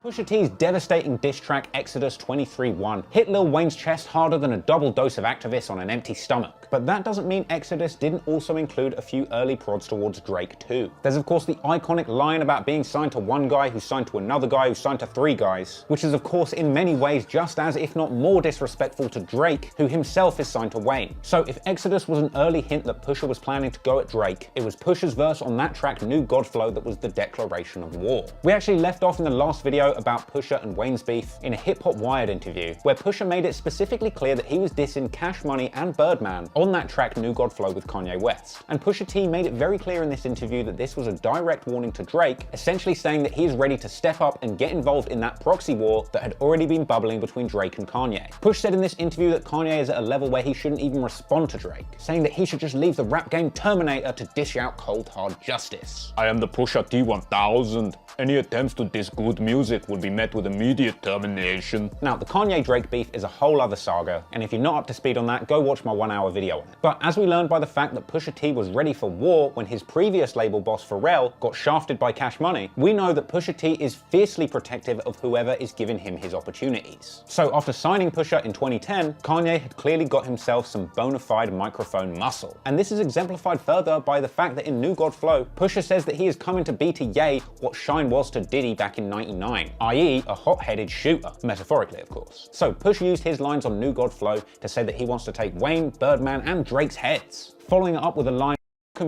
Pusha T's devastating diss track Exodus 23:1 hit Lil Wayne's chest harder than a double dose of Actavis on an empty stomach. But that doesn't mean Exodus didn't also include a few early prods towards Drake too. There's of course the iconic line about being signed to one guy who's signed to another guy who's signed to three guys, which is of course in many ways just as if not more disrespectful to Drake, who himself is signed to Wayne. So if Exodus was an early hint that Pusha was planning to go at Drake, it was Pusha's verse on that track New Godflow that was the declaration of war. We actually left off in the last video about Pusha and Wayne's beef in a Hip Hop Wired interview, where Pusha made it specifically clear that he was dissing Cash Money and Birdman on that track New Godflow with Kanye West. And Pusha T made it very clear in this interview that this was a direct warning to Drake, essentially saying that he is ready to step up and get involved in that proxy war that had already been bubbling between Drake and Kanye. Push said in this interview that Kanye is at a level where he shouldn't even respond to Drake, saying that he should just leave the rap game Terminator to dish out cold hard justice. I am the Pusha T 1000. Any attempts to diss good music will be met with immediate termination. Now, the Kanye-Drake beef is a whole other saga, and if you're not up to speed on that, go watch my 1-hour video on it. But as we learned by the fact that Pusha T was ready for war when his previous label boss Pharrell got shafted by Cash Money, we know that Pusha T is fiercely protective of whoever is giving him his opportunities. So after signing Pusha in 2010, Kanye had clearly got himself some bona fide microphone muscle. And this is exemplified further by the fact that in New Godflow, Pusha says that he is coming to be to Ye what Shine was to Diddy back in '99, i.e. a hot-headed shooter, metaphorically of course. So Pusha used his lines on New Godflow to say that he wants to take Wayne, Birdman and Drake's heads, following it up with a line,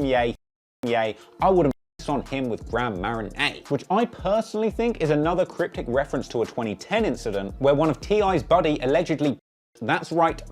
Ye, I wouldn't on him with Graham Marinette, which I personally think is another cryptic reference to a 2010 incident where one of T.I.'s buddy allegedly, that's right,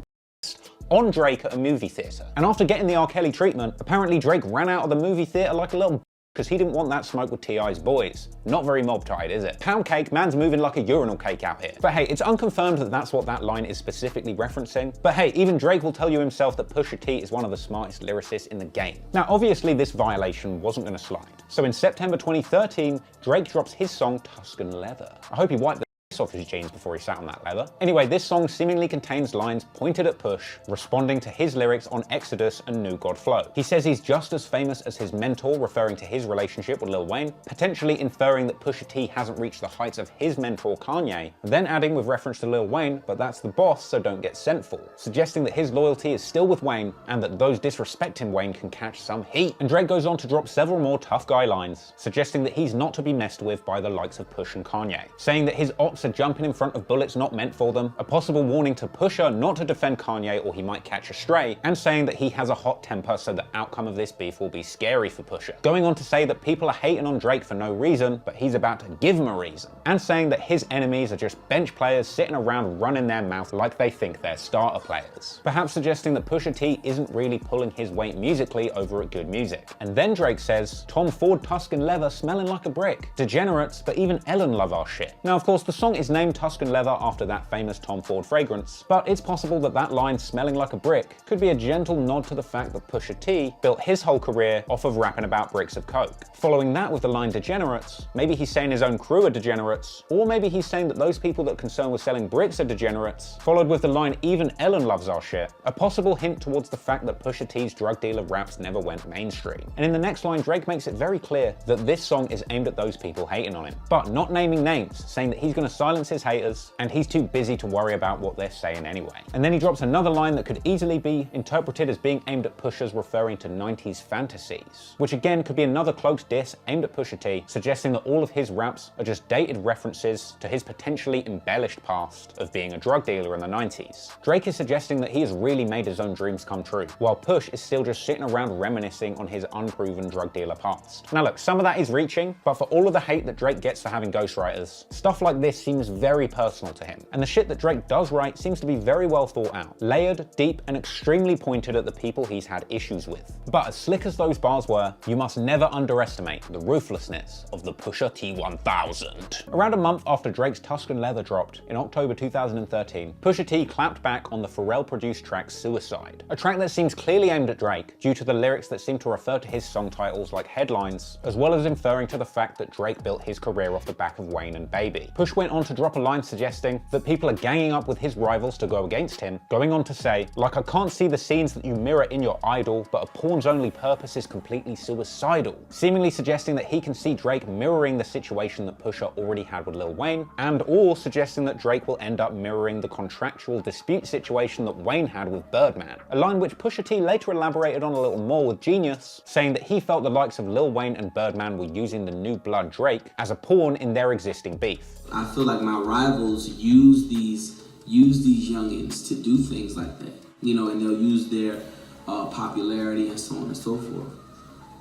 on Drake at a movie theater. And after getting the R. Kelly treatment, apparently Drake ran out of the movie theater like a little because he didn't want that smoke with T.I.'s boys. Not very mob-tied, is it? Pound cake, man's moving like a urinal cake out here. But hey, it's unconfirmed that that's what that line is specifically referencing. But hey, even Drake will tell you himself that Pusha T is one of the smartest lyricists in the game. Now, obviously this violation wasn't gonna slide. So in September 2013, Drake drops his song Tuscan Leather. I hope he wiped the off his jeans before he sat on that leather. Anyway, this song seemingly contains lines pointed at Push, responding to his lyrics on Exodus and New Godflow. He says he's just as famous as his mentor, referring to his relationship with Lil Wayne, potentially inferring that Pusha T hasn't reached the heights of his mentor Kanye, then adding with reference to Lil Wayne, but that's the boss, so don't get sent for, suggesting that his loyalty is still with Wayne and that those disrespecting Wayne can catch some heat. And Drake goes on to drop several more tough guy lines, suggesting that he's not to be messed with by the likes of Push and Kanye, saying that his ops are jumping in front of bullets not meant for them, a possible warning to Pusha not to defend Kanye or he might catch a stray, and saying that he has a hot temper so the outcome of this beef will be scary for Pusha. Going on to say that people are hating on Drake for no reason, but he's about to give him a reason, and saying that his enemies are just bench players sitting around running their mouth like they think they're starter players. Perhaps suggesting that Pusha T isn't really pulling his weight musically over at good music. And then Drake says, Tom Ford Tuscan Leather smelling like a brick. Degenerates, but even Ellen love our shit. Now of course the song is named Tuscan Leather after that famous Tom Ford fragrance, but it's possible that that line smelling like a brick could be a gentle nod to the fact that Pusha T built his whole career off of rapping about bricks of coke. Following that with the line degenerates, maybe he's saying his own crew are degenerates, or maybe he's saying that those people that are concerned with selling bricks are degenerates, followed with the line even Ellen loves our shit, a possible hint towards the fact that Pusha T's drug dealer raps never went mainstream. And in the next line, Drake makes it very clear that this song is aimed at those people hating on him, but not naming names, saying that he's going to silence his haters and he's too busy to worry about what they're saying anyway. And then he drops another line that could easily be interpreted as being aimed at Pusha's referring to 90s fantasies, which again could be another cloaked diss aimed at Pusha T, suggesting that all of his raps are just dated references to his potentially embellished past of being a drug dealer in the 90s. Drake is suggesting that he has really made his own dreams come true, while Push is still just sitting around reminiscing on his unproven drug dealer past. Now look, some of that is reaching, but for all of the hate that Drake gets for having ghostwriters, stuff like this seems very personal to him. And the shit that Drake does write seems to be very well thought out, layered, deep, and extremely pointed at the people he's had issues with. But as slick as those bars were, you must never underestimate the ruthlessness of the Pusha T 1000. Around a month after Drake's Tuscan Leather dropped, in October 2013, Pusha T clapped back on the Pharrell-produced track Suicide, a track that seems clearly aimed at Drake due to the lyrics that seem to refer to his song titles like headlines, as well as inferring to the fact that Drake built his career off the back of Wayne and Baby. Push went on on to drop a line suggesting that people are ganging up with his rivals to go against him, going on to say, like, I can't see the scenes that you mirror in your idol, but a pawn's only purpose is completely suicidal, seemingly suggesting that he can see Drake mirroring the situation that Pusha already had with Lil Wayne, and or suggesting that Drake will end up mirroring the contractual dispute situation that Wayne had with Birdman, a line which Pusha T later elaborated on a little more with Genius, saying that he felt the likes of Lil Wayne and Birdman were using the new blood Drake as a pawn in their existing beef. I feel like my rivals use these youngins to do things like that, you know, and they'll use their popularity and so on and so forth.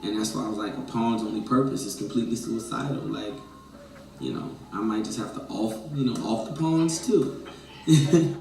And that's why I was like, a pawn's only purpose is completely suicidal. Like, you know, I might just have to off the pawns too.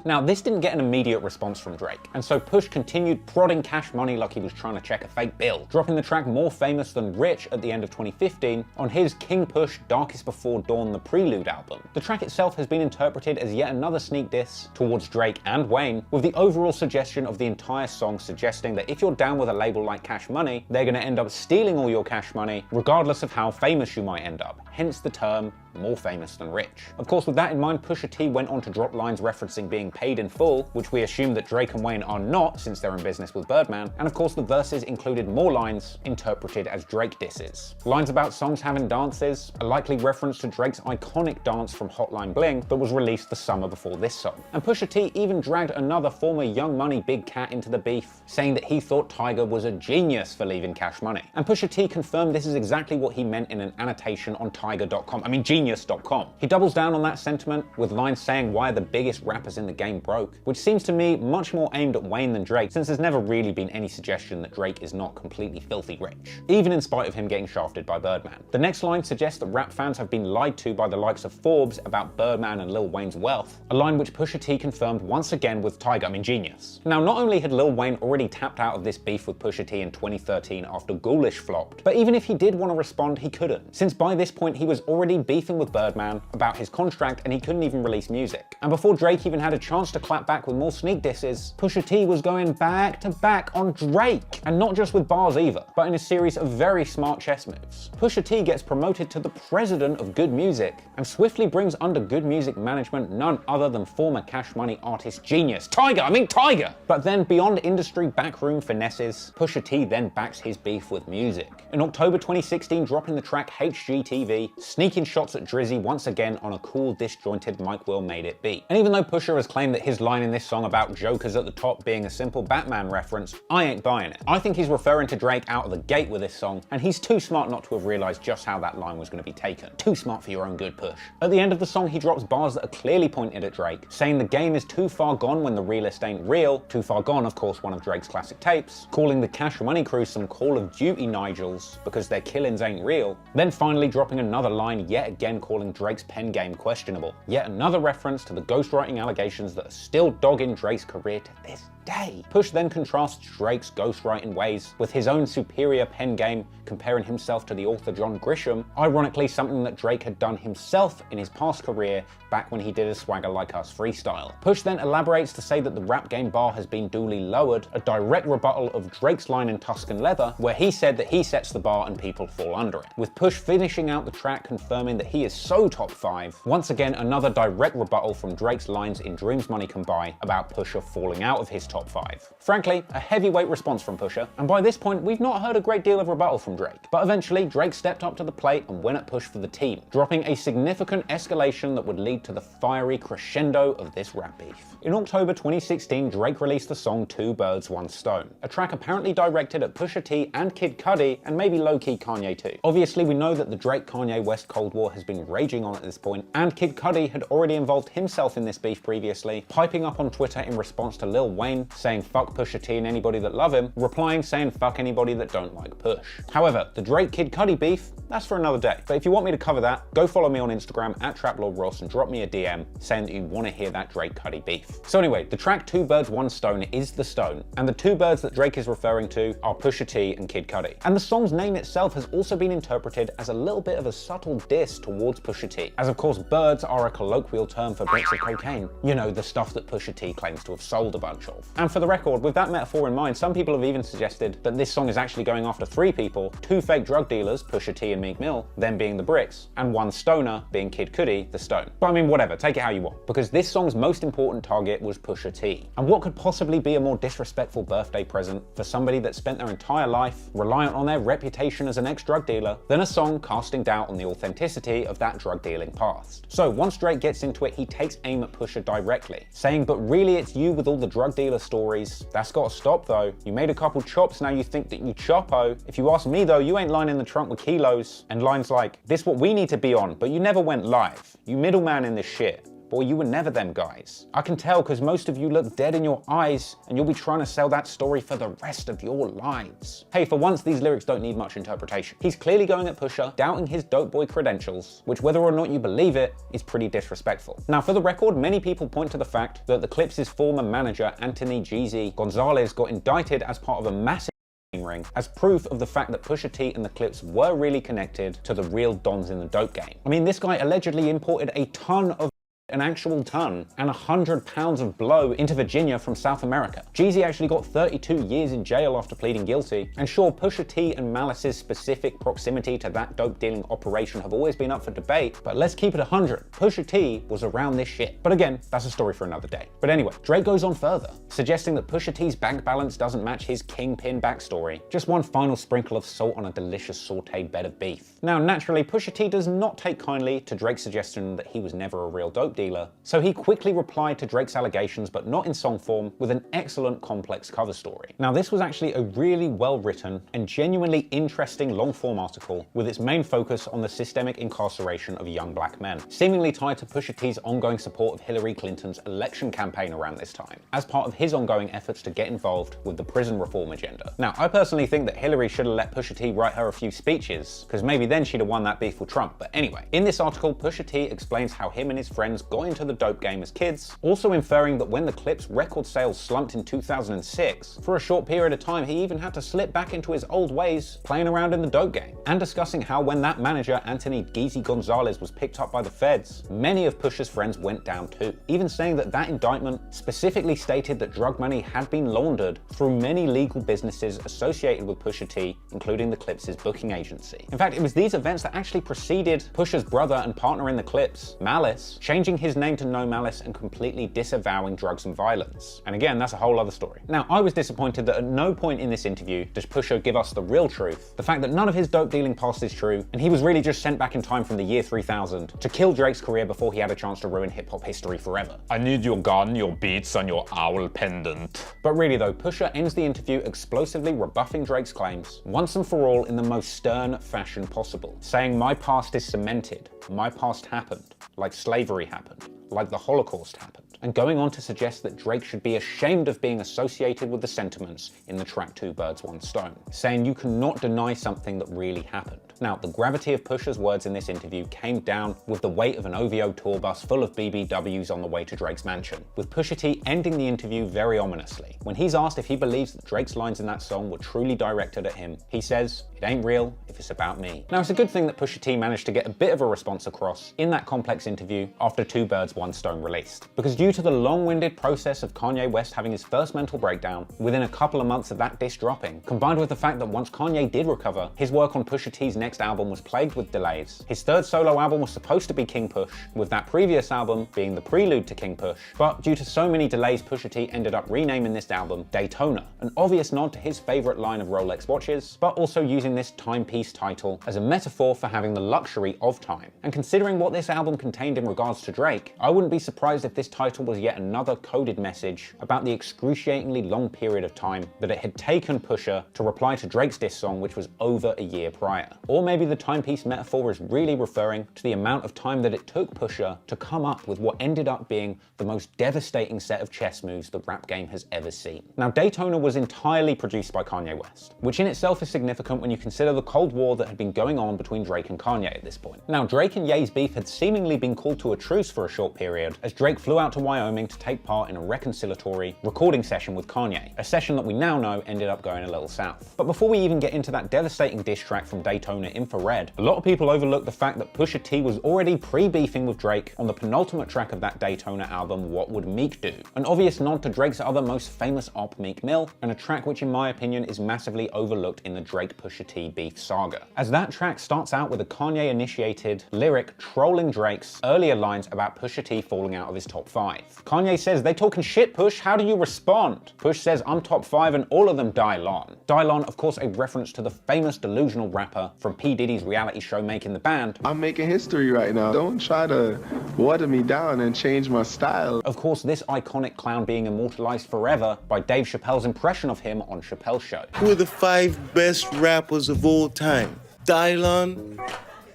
Now, this didn't get an immediate response from Drake, and so Push continued prodding Cash Money like he was trying to check a fake bill, dropping the track More Famous Than Rich at the end of 2015 on his King Push Darkest Before Dawn The Prelude album. The track itself has been interpreted as yet another sneak diss towards Drake and Wayne, with the overall suggestion of the entire song suggesting that if you're down with a label like Cash Money, they're going to end up stealing all your cash money, regardless of how famous you might end up, hence the term more famous than rich. Of course, with that in mind, Pusha T went on to drop lines referencing being paid in full, which we assume that Drake and Wayne are not since they're in business with Birdman, and of course the verses included more lines interpreted as Drake disses. Lines about songs having dances, a likely reference to Drake's iconic dance from Hotline Bling that was released the summer before this song. And Pusha T even dragged another former Young Money big cat into the beef, saying that he thought Tyga was a genius for leaving Cash Money. And Pusha T confirmed this is exactly what he meant in an annotation on Tyga.com, genius.com. He doubles down on that sentiment with lines saying why the biggest rappers in the game broke, which seems to me much more aimed at Wayne than Drake, since there's never really been any suggestion that Drake is not completely filthy rich, even in spite of him getting shafted by Birdman. The next line suggests that rap fans have been lied to by the likes of Forbes about Birdman and Lil Wayne's wealth, a line which Pusha T confirmed once again with Tyga, Genius. Now, not only had Lil Wayne already tapped out of this beef with Pusha T in 2013 after Ghoulish flopped, but even if he did want to respond, he couldn't, since by this point he was already beefing with Birdman about his contract and he couldn't even release music. And before Drake even had a chance to clap back with more sneak disses, Pusha T was going back to back on Drake, and not just with bars either, but in a series of very smart chess moves. Pusha T gets promoted to the president of Good Music and swiftly brings under Good Music management none other than former Cash Money artist genius Tyga. But then beyond industry backroom finesses, Pusha T then backs his beef with music. In October 2016, dropping the track HGTV, sneaking shots at Drizzy once again on a cool disjointed Mike Will Made It beat. And even though Pusha has claimed that his line in this song about jokers at the top being a simple Batman reference, I ain't buying it. I think he's referring to Drake out of the gate with this song, and he's too smart not to have realized just how that line was going to be taken. Too smart for your own good, Push. At the end of the song, he drops bars that are clearly pointed at Drake, saying the game is too far gone when the realist ain't real. Too Far Gone, of course, one of Drake's classic tapes, calling the Cash Money crew some Call of Duty Nigels because their killings ain't real. Then finally dropping another line yet again calling Drake's pen game questionable. Yet another reference to the ghostwriting allegations that are still dogging Drake's career to this day. Push then contrasts Drake's ghostwriting ways with his own superior pen game, comparing himself to the author John Grisham, ironically something that Drake had done himself in his past career back when he did a Swagger Like Us freestyle. Push then elaborates to say that the rap game bar has been duly lowered, a direct rebuttal of Drake's line in Tuscan Leather, where he said that he sets the bar and people fall under it, with Push finishing out the track confirming that he is so top 5. Once again, another direct rebuttal from Drake's lines in Dreams Money Can Buy about Pusha falling out of his top 5. Frankly, a heavyweight response from Pusha, and by this point we've not heard a great deal of rebuttal from Drake. But eventually Drake stepped up to the plate and went at Push for the team, dropping a significant escalation that would lead to the fiery crescendo of this rap beef. In October 2016, Drake released the song Two Birds, One Stone, a track apparently directed at Pusha T and Kid Cudi, and maybe low-key Kanye too. Obviously we know that the Drake-Kanye West Cold War has been raging on at this point, and Kid Cudi had already involved himself in this beef previously, piping up on Twitter in response to Lil Wayne, saying fuck Pusha T and anybody that love him, replying saying fuck anybody that don't like Push. However, the Drake-Kid Cudi beef, that's for another day. But if you want me to cover that, go follow me on Instagram at TrapLordRoss and drop me a DM saying that you want to hear that Drake-Cudi beef. So anyway, the track Two Birds, One Stone is the stone, and the two birds that Drake is referring to are Pusha T and Kid Cudi. And the song's name itself has also been interpreted as a little bit of a subtle diss to towards Pusha T, as of course birds are a colloquial term for bricks of cocaine. You know, the stuff that Pusha T claims to have sold a bunch of. And for the record, with that metaphor in mind, some people have even suggested that this song is actually going after 3 people, 2 fake drug dealers, Pusha T and Meek Mill, them being the bricks, and 1 stoner, being Kid Cudi, the stone. But I mean, whatever, take it how you want, because this song's most important target was Pusha T. And what could possibly be a more disrespectful birthday present for somebody that spent their entire life reliant on their reputation as an ex-drug dealer than a song casting doubt on the authenticity of that drug dealing past? So once Drake gets into it, he takes aim at Pusha directly, saying, but really it's you with all the drug dealer stories. That's gotta stop though. You made a couple chops, now you think that you chopo. If you ask me though, you ain't lying in the trunk with kilos. And lines like, this what we need to be on, but you never went live. You middleman in this shit. Boy, you were never them guys. I can tell because most of you look dead in your eyes and you'll be trying to sell that story for the rest of your lives. Hey, for once, these lyrics don't need much interpretation. He's clearly going at Pusha, doubting his dope boy credentials, which whether or not you believe it, is pretty disrespectful. Now, for the record, many people point to the fact that the Clips' former manager, Anthony Jeezy Gonzalez, got indicted as part of a massive ring as proof of the fact that Pusha T and the Clips were really connected to the real dons in the dope game. I mean, this guy allegedly imported a ton of an actual ton and 100 pounds of blow into Virginia from South America. Jeezy actually got 32 years in jail after pleading guilty, and sure, Pusha T and Malice's specific proximity to that dope dealing operation have always been up for debate, but let's keep it 100. Pusha T was around this shit. But again, that's a story for another day. But anyway, Drake goes on further, suggesting that Pusha T's bank balance doesn't match his kingpin backstory. Just one final sprinkle of salt on a delicious sauteed bed of beef. Now, naturally, Pusha T does not take kindly to Drake's suggestion that he was never a real dope dealer, so he quickly replied to Drake's allegations, but not in song form, with an excellent complex cover story. Now, this was actually a really well written and genuinely interesting long form article with its main focus on the systemic incarceration of young black men, seemingly tied to Pusha T's ongoing support of Hillary Clinton's election campaign around this time, as part of his ongoing efforts to get involved with the prison reform agenda. Now, I personally think that Hillary should have let Pusha T write her a few speeches, because maybe then she'd have won that beef with Trump. But anyway, in this article, Pusha T explains how him and his friends got into the dope game as kids, also inferring that when the Clips' record sales slumped in 2006, for a short period of time he even had to slip back into his old ways, playing around in the dope game, and discussing how when that manager, Anthony Geezy Gonzalez, was picked up by the feds, many of Pusha's friends went down too, even saying that that indictment specifically stated that drug money had been laundered through many legal businesses associated with Pusha T, including the Clips' booking agency. In fact, it was these events that actually preceded Pusha's brother and partner in the Clips, Malice, changing his name to No Malice and completely disavowing drugs and violence. And again, that's a whole other story. Now, I was disappointed that at no point in this interview does Pusha give us the real truth, the fact that none of his dope dealing past is true, and he was really just sent back in time from the year 3000 to kill Drake's career before he had a chance to ruin hip-hop history forever. I need your gun, your beats, and your owl pendant. But really though, Pusha ends the interview explosively rebuffing Drake's claims, once and for all in the most stern fashion possible, saying my past is cemented, my past happened, like slavery happened, like the Holocaust happened, and going on to suggest that Drake should be ashamed of being associated with the sentiments in the track 2 Birds, One Stone, saying you cannot deny something that really happened. Now, the gravity of Pusha's words in this interview came down with the weight of an OVO tour bus full of BBWs on the way to Drake's mansion, with Pusha T ending the interview very ominously. When he's asked if he believes that Drake's lines in that song were truly directed at him, he says, "It ain't real if it's about me." Now, it's a good thing that Pusha T managed to get a bit of a response across in that complex interview after 2 Birds, One Stone released, because due to the long-winded process of Kanye West having his first mental breakdown within a couple of months of that diss dropping, combined with the fact that once Kanye did recover, his work on Pusha T's next album was plagued with delays. His third solo album was supposed to be King Push, with that previous album being the prelude to King Push, but due to so many delays, Pusha T ended up renaming this album Daytona, an obvious nod to his favorite line of Rolex watches, but also using this timepiece title as a metaphor for having the luxury of time. And considering what this album contained in regards to Drake, I wouldn't be surprised if this title was yet another coded message about the excruciatingly long period of time that it had taken Pusha to reply to Drake's diss song, which was over a year prior. Or maybe the timepiece metaphor is really referring to the amount of time that it took Pusha to come up with what ended up being the most devastating set of chess moves the rap game has ever seen. Now, Daytona was entirely produced by Kanye West, which in itself is significant when you consider the Cold War that had been going on between Drake and Kanye at this point. Now, Drake and Ye's beef had seemingly been called to a truce for a short period, as Drake flew out to Wyoming to take part in a reconciliatory recording session with Kanye, a session that we now know ended up going a little south. But before we even get into that devastating diss track from Daytona Daytona, Infrared, a lot of people overlook the fact that Pusha T was already pre-beefing with Drake on the penultimate track of that Daytona album, What Would Meek Do? An obvious nod to Drake's other most famous op, Meek Mill, and a track which in my opinion is massively overlooked in the Drake-Pusha T beef saga. As that track starts out with a Kanye-initiated lyric trolling Drake's earlier lines about Pusha T falling out of his top 5. Kanye says, "They talking shit, Push, how do you respond?" Push says, "I'm top 5 and all of them Dylon." Dylon, of course, a reference to the famous delusional rapper from P. Diddy's reality show Making the Band. "I'm making history right now. Don't try to water me down and change my style." Of course, this iconic clown being immortalized forever by Dave Chappelle's impression of him on Chappelle's Show. Who are the 5 best rappers of all time? Dylon,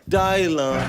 Dylon,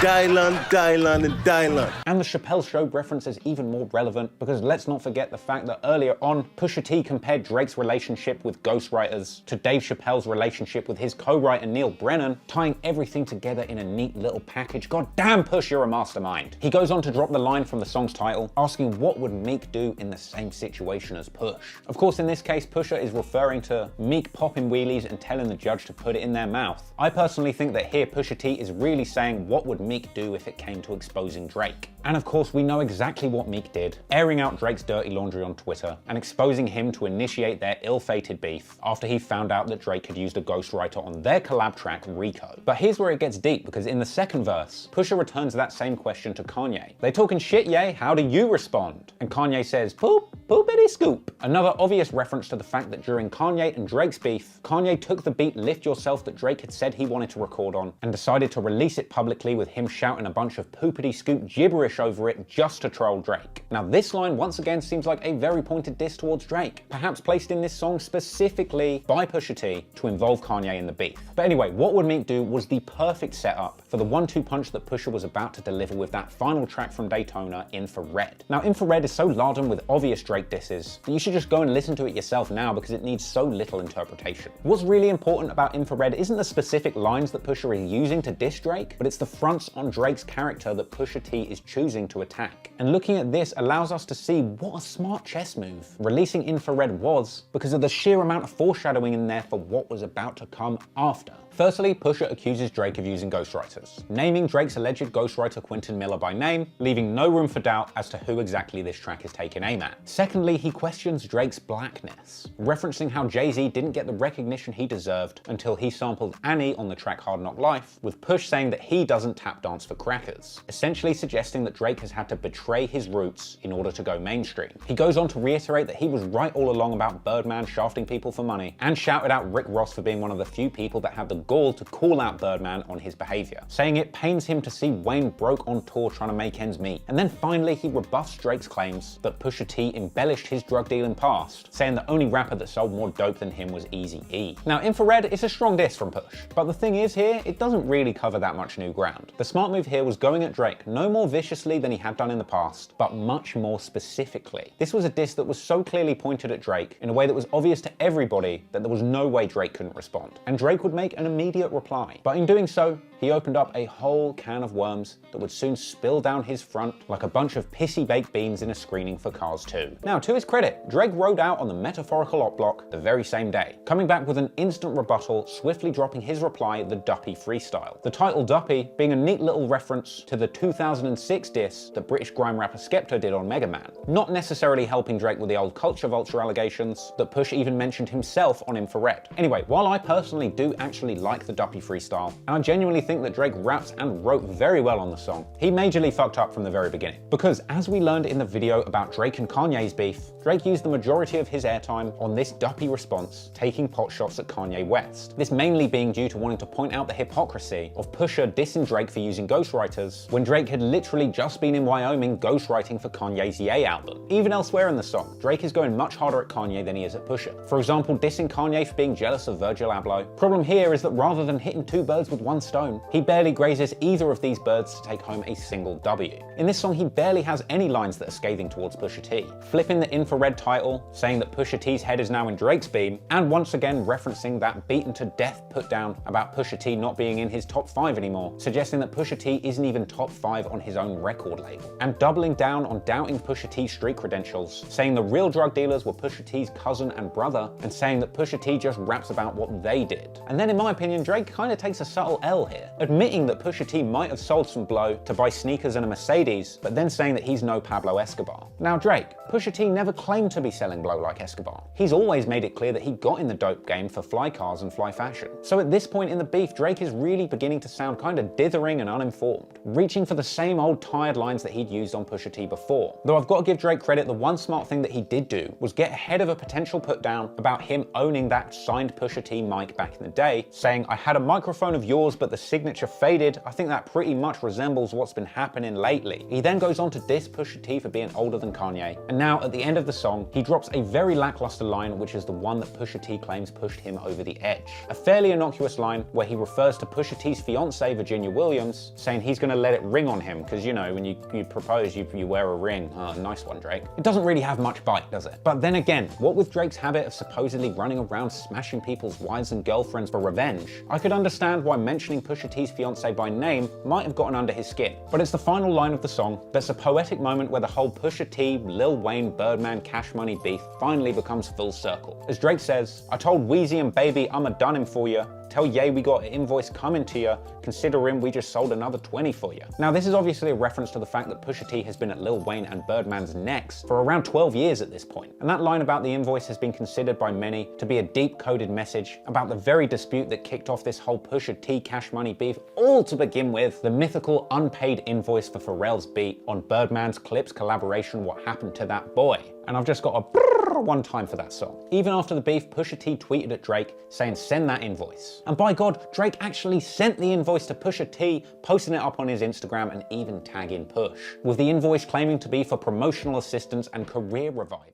Dylon, Dylon, and Dylon. And the Chappelle Show reference is even more relevant because let's not forget the fact that earlier on, Pusha T compared Drake's relationship with ghostwriters to Dave Chappelle's relationship with his co-writer Neil Brennan, tying everything together in a neat little package. God damn, Push, you're a mastermind. He goes on to drop the line from the song's title, asking what would Meek do in the same situation as Push. Of course, in this case, Pusha is referring to Meek popping wheelies and telling the judge to put it in their mouth. I personally think that here Pusha T is really saying what would Meek do if it came to exposing Drake. And of course, we know exactly what Meek did, airing out Drake's dirty laundry on Twitter and exposing him to initiate their ill-fated beef after he found out that Drake had used a ghostwriter on their collab track, Rico. But here's where it gets deep, because in the second verse, Pusha returns that same question to Kanye. "They talking shit, yay? How do you respond?" And Kanye says, "Poop, poopity scoop." Another obvious reference to the fact that during Kanye and Drake's beef, Kanye took the beat Lift Yourself that Drake had said he wanted to record on and decided to release it publicly with him shouting a bunch of poopity scoop gibberish over it just to troll Drake. Now this line once again seems like a very pointed diss towards Drake, perhaps placed in this song specifically by Pusha T to involve Kanye in the beef. But anyway, What Would Meek Do was the perfect setup for the 1-2 punch that Pusha was about to deliver with that final track from Daytona, Infrared. Now Infrared is so laden with obvious Drake disses that you should just go and listen to it yourself now because it needs so little interpretation. What's really important about Infrared isn't the specific lines that Pusha is using to diss Drake, but it's the fronts on Drake's character that Pusha T is choosing to attack. And looking at this allows us to see what a smart chess move releasing Infrared was because of the sheer amount of foreshadowing in there for what was about to come after. Firstly, Pusha accuses Drake of using ghostwriters, naming Drake's alleged ghostwriter Quentin Miller by name, leaving no room for doubt as to who exactly this track is taking aim at. Secondly, he questions Drake's blackness, referencing how Jay-Z didn't get the recognition he deserved until he sampled Annie on the track Hard Knock Life, with Push saying that he doesn't tap dance for crackers, essentially suggesting that Drake has had to betray his roots in order to go mainstream. He goes on to reiterate that he was right all along about Birdman shafting people for money, and shouted out Rick Ross for being one of the few people that had the gall to call out Birdman on his behavior, saying it pains him to see Wayne broke on tour trying to make ends meet. And then finally he rebuffs Drake's claims that Pusha T embellished his drug dealing past, saying the only rapper that sold more dope than him was Eazy-E. Now Infrared is a strong diss from Push, but the thing is here, it doesn't really cover that much new ground. The smart move here was going at Drake no more viciously than he had done in the past, but much more specifically. This was a diss that was so clearly pointed at Drake in a way that was obvious to everybody that there was no way Drake couldn't respond, and Drake would make an immediate reply. But in doing so, he opened up a whole can of worms that would soon spill down his front like a bunch of pissy baked beans in a screening for Cars 2. Now, to his credit, Drake rode out on the metaphorical op block the very same day, coming back with an instant rebuttal, swiftly dropping his reply, the Duppy Freestyle. The title Duppy being a neat little reference to the 2006 diss that British grime rapper Skepta did on Mega Man, not necessarily helping Drake with the old culture vulture allegations that Push even mentioned himself on Infrared. Anyway, while I personally do actually like the Duppy Freestyle, and I genuinely think that Drake raps and wrote very well on the song, he majorly fucked up from the very beginning. Because as we learned in the video about Drake and Kanye's beef, Drake used the majority of his airtime on this Duppy response, taking pot shots at Kanye West. This mainly being due to wanting to point out the hypocrisy of Pusha dissing Drake for using ghostwriters when Drake had literally just been in Wyoming ghostwriting for Kanye's Ye album. Even elsewhere in the song, Drake is going much harder at Kanye than he is at Pusha. For example, dissing Kanye for being jealous of Virgil Abloh. Problem here is that rather than hitting two birds with one stone, happen, he barely grazes either of these birds to take home a single W. In this song, he barely has any lines that are scathing towards Pusha T, flipping the infrared title, saying that Pusha T's head is now in Drake's beam, and once again referencing that beaten to death put down about Pusha T not being in his top 5 anymore, suggesting that Pusha T isn't even top 5 on his own record label, and doubling down on doubting Pusha T's street credentials, saying the real drug dealers were Pusha T's cousin and brother, and saying that Pusha T just raps about what they did. And then in my opinion, Drake kind of takes a subtle L here, admitting that Pusha T might have sold some blow to buy sneakers and a Mercedes, but then saying that he's no Pablo Escobar. Now Drake, Pusha T never claimed to be selling blow like Escobar. He's always made it clear that he got in the dope game for fly cars and fly fashion. So at this point in the beef, Drake is really beginning to sound kind of dithering and uninformed, reaching for the same old tired lines that he'd used on Pusha T before. Though I've got to give Drake credit, the one smart thing that he did do was get ahead of a potential put down about him owning that signed Pusha T mic back in the day, saying, "I had a microphone of yours, but the signature faded. I think that pretty much resembles what's been happening lately." He then goes on to diss Pusha T for being older than Kanye, and now at the end of the song, he drops a very lackluster line, which is the one that Pusha T claims pushed him over the edge. A fairly innocuous line where he refers to Pusha T's fiancée, Virginia Williams, saying he's gonna let it ring on him, because you know, when you propose, you wear a ring. Nice one, Drake. It doesn't really have much bite, does it? But then again, what with Drake's habit of supposedly running around smashing people's wives and girlfriends for revenge, I could understand why mentioning Pusha T's fiancée by name might have gotten under his skin. But it's the final line of the song that's a poetic moment where the whole Pusha T, Lil Wayne, Birdman, Cash Money beef finally becomes full circle. As Drake says, "I told Weezy and Baby I'ma done him for ya. Tell Ye we got an invoice coming to ya. Considering we just sold another 20 for ya." Now this is obviously a reference to the fact that Pusha T has been at Lil Wayne and Birdman's necks for around 12 years at this point. And that line about the invoice has been considered by many to be a deep coded message about the very dispute that kicked off this whole Pusha T Cash Money beef, all to begin with the mythical unpaid invoice for Pharrell's beat on Birdman's Clips collaboration What Happened to That Boy. And I've just got a one time for that song. Even after the beef, Pusha T tweeted at Drake saying send that invoice. And by God, Drake actually sent the invoice to Pusha T, posting it up on his Instagram and even tagging Push, with the invoice claiming to be for promotional assistance and career revival.